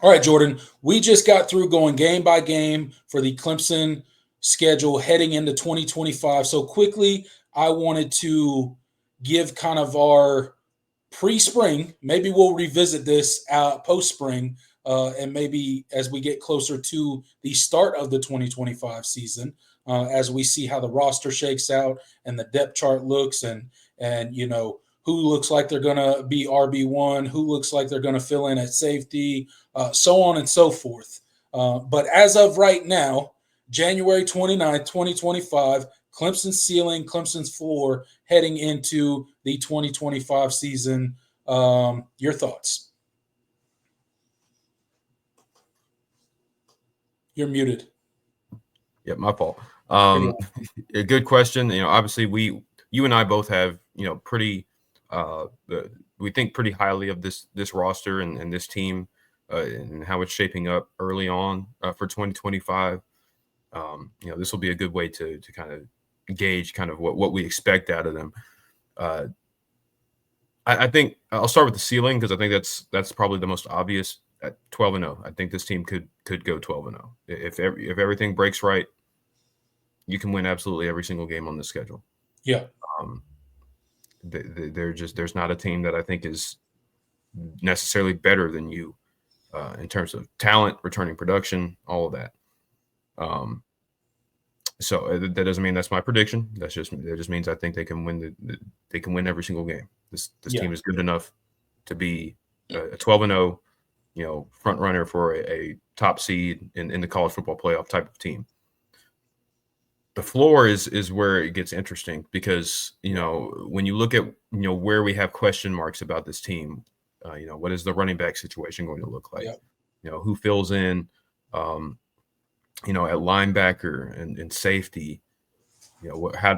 All right, Jordan, we just got through going game by game for the Clemson schedule heading into 2025. So quickly, I wanted to give kind of our pre-spring. Maybe we'll revisit this post-spring, and maybe as we get closer to the start of the 2025 season, as we see how the roster shakes out and the depth chart looks, and who looks like they're going to be RB1, who looks like they're going to fill in at safety, so on and so forth. But as of right now, January 29th, 2025, Clemson's ceiling, Clemson's floor heading into the 2025 season. Your thoughts? You're muted. Yep, my fault. A good question. Obviously you and I both have, pretty we think pretty highly of this roster and this team and how it's shaping up early on for 2025. This will be a good way to kind of gauge kind of what we expect out of them. I think I'll start with the ceiling because I think that's probably the most obvious. At 12-0, I think this team could go 12-0 if everything breaks right. You can win absolutely every single game on this schedule. Yeah. There's not a team that I think is necessarily better than you in terms of talent, returning production, all of that. So that doesn't mean that's my prediction. That just means I think they can win they can win every single game. This team is good enough to be a 12-0, front runner for a top seed in the college football playoff type of team. The floor is where it gets interesting because, when you look at, where we have question marks about this team, what is the running back situation going to look like? Yeah. Who fills in, at linebacker and safety, how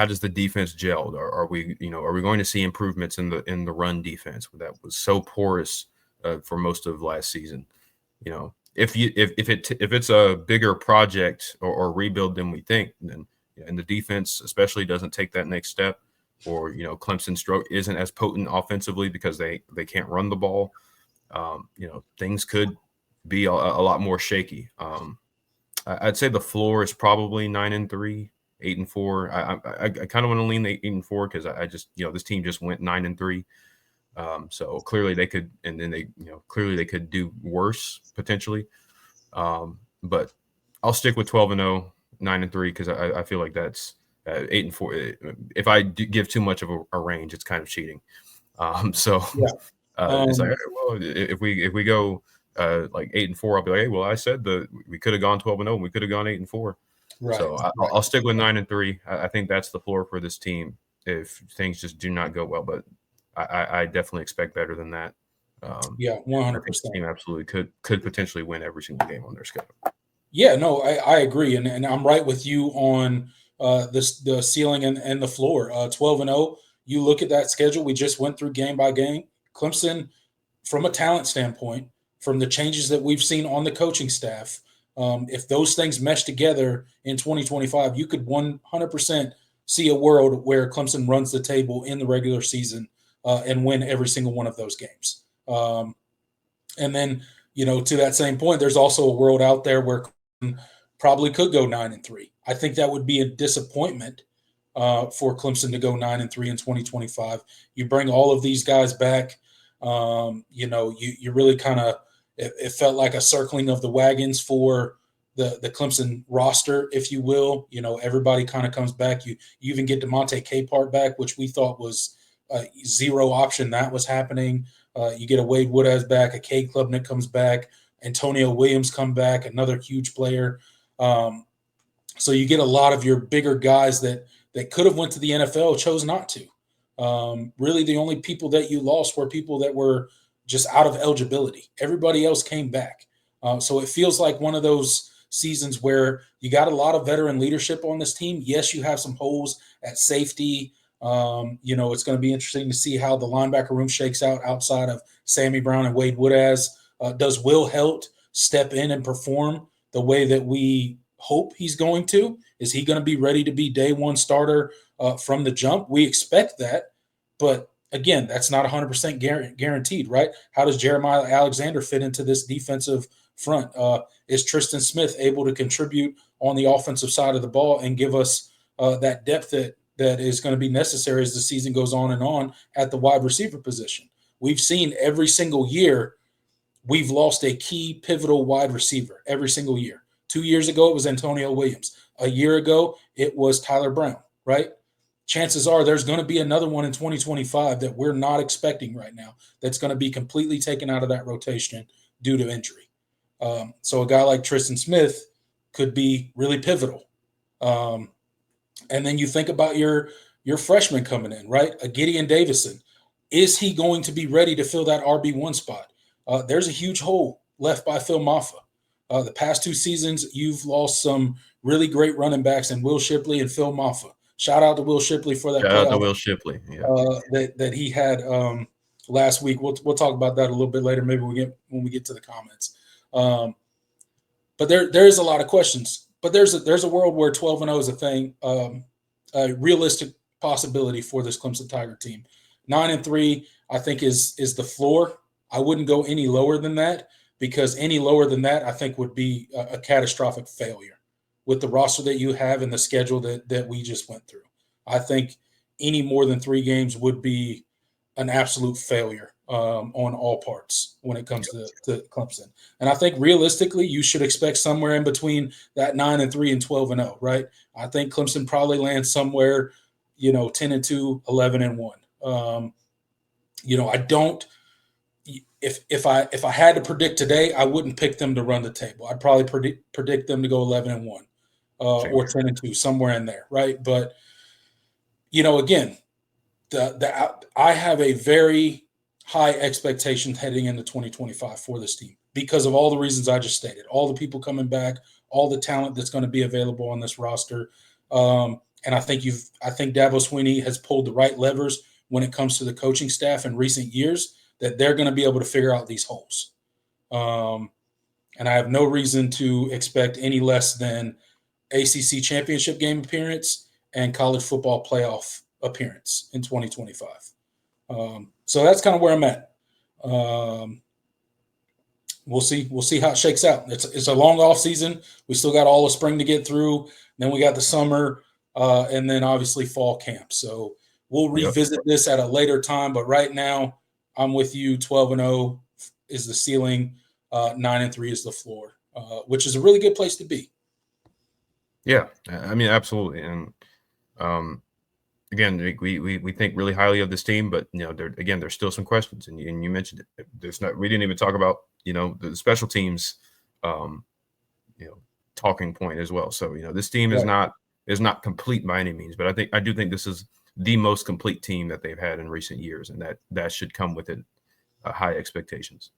does the defense gel? Are we going to see improvements in the run defense that was so porous for most of last season? If it's a bigger project or rebuild than we think, then and the defense especially doesn't take that next step, or Clemson stroke isn't as potent offensively because they can't run the ball, things could be a lot more shaky. I'd say the floor is probably 9-3, 8-4. I kind of want to lean the 8-4 because I just this team just went 9-3. So clearly they could, and then clearly they could do worse potentially. But I'll stick with 12-0, 9-3 because I feel like that's 8-4. If I give too much of a range, it's kind of cheating. It's like, well, if we go like 8-4, I'll be like, hey, well, I said we could have gone 12-0 and we could have gone 8-4. Right. So I'll stick with 9-3. I think that's the floor for this team if things just do not go well. But I definitely expect better than that. 100%. The team absolutely could potentially win every single game on their schedule. Yeah, no, I agree, and I'm right with you on the ceiling and the floor. 12-0. You look at that schedule. We just went through game by game. Clemson, from a talent standpoint, from the changes that we've seen on the coaching staff, if those things mesh together in 2025, you could 100% see a world where Clemson runs the table in the regular season and win every single one of those games. And then, to that same point, there's also a world out there where Clemson probably could go 9-3. I think that would be a disappointment for Clemson to go 9-3 in 2025. You bring all of these guys back. You really kind of it felt like a circling of the wagons for the Clemson roster, if you will. Everybody kind of comes back. You even get DeMonte Capehart back, which we thought was zero option that was happening. You get a Wade Woodaz back, a Cade Klubnik comes back, Antonio Williams come back, another huge player. So you get a lot of your bigger guys that could have went to the NFL, chose not to. Really, the only people that you lost were people that were just out of eligibility. Everybody else came back. So it feels like one of those seasons where you got a lot of veteran leadership on this team. Yes, you have some holes at safety. It's going to be interesting to see how the linebacker room shakes out outside of Sammy Brown and Wade Woodaz. Does Will Helt step in and perform the way that we hope he's going to? Is he going to be ready to be day one starter from the jump? We expect that, but again, that's not 100% guaranteed, right? How does Jeremiah Alexander fit into this defensive front? Is Tristan Smith able to contribute on the offensive side of the ball and give us that depth that is going to be necessary as the season goes on and on at the wide receiver position? We've seen every single year we've lost a key pivotal wide receiver every single year. 2 years ago, it was Antonio Williams. A year ago, it was Tyler Brown, right? Chances are there's going to be another one in 2025 that we're not expecting right now that's going to be completely taken out of that rotation due to injury. So a guy like Tristan Smith could be really pivotal. And then you think about your freshman coming in, right? A Gideon Davison. Is he going to be ready to fill that RB1 spot? There's a huge hole left by Phil Maffa. The past 2 seasons, you've lost some really great running backs in Will Shipley and Phil Maffa. Shout out to Will Shipley for that Shout out to playoff Will Shipley. Yeah. that he had last week. We'll talk about that a little bit later. Maybe when we get to the comments. But there is a lot of questions. But there's a world where 12-0 is a thing, a realistic possibility for this Clemson Tiger team. 9-3, I think, is the floor. I wouldn't go any lower than that, because any lower than that, I think, would be a catastrophic failure with the roster that you have and the schedule that we just went through. I think any more than 3 games would be an absolute failure on all parts when it comes to Clemson. And I think realistically, you should expect somewhere in between that 9-3 and 12-0, right? I think Clemson probably lands somewhere, 10-2, 11-1. I don't. If I had to predict today, I wouldn't pick them to run the table. I'd probably predict them to go 11-1 or 10-2, somewhere in there, right? But again, I have a very high expectation heading into 2025 for this team because of all the reasons I just stated, all the people coming back, all the talent that's going to be available on this roster, and I think Dabo Swinney has pulled the right levers when it comes to the coaching staff in recent years, that they're going to be able to figure out these holes. And I have no reason to expect any less than ACC championship game appearance and college football playoff appearance in 2025. So that's kind of where I'm at. We'll see how it shakes out. It's a long off season. We still got all the spring to get through. Then we got the summer, and then obviously fall camp. So we'll revisit this at a later time. But right now, I'm with you. 12-0 is the ceiling. 9-3 is the floor, which is a really good place to be. Yeah, I mean, absolutely. And again, we think really highly of this team, but there's still some questions. And you mentioned it. We didn't even talk about the special teams, talking point as well. So this team is not complete by any means, but I do think this is the most complete team that they've had in recent years, and that should come with it high expectations.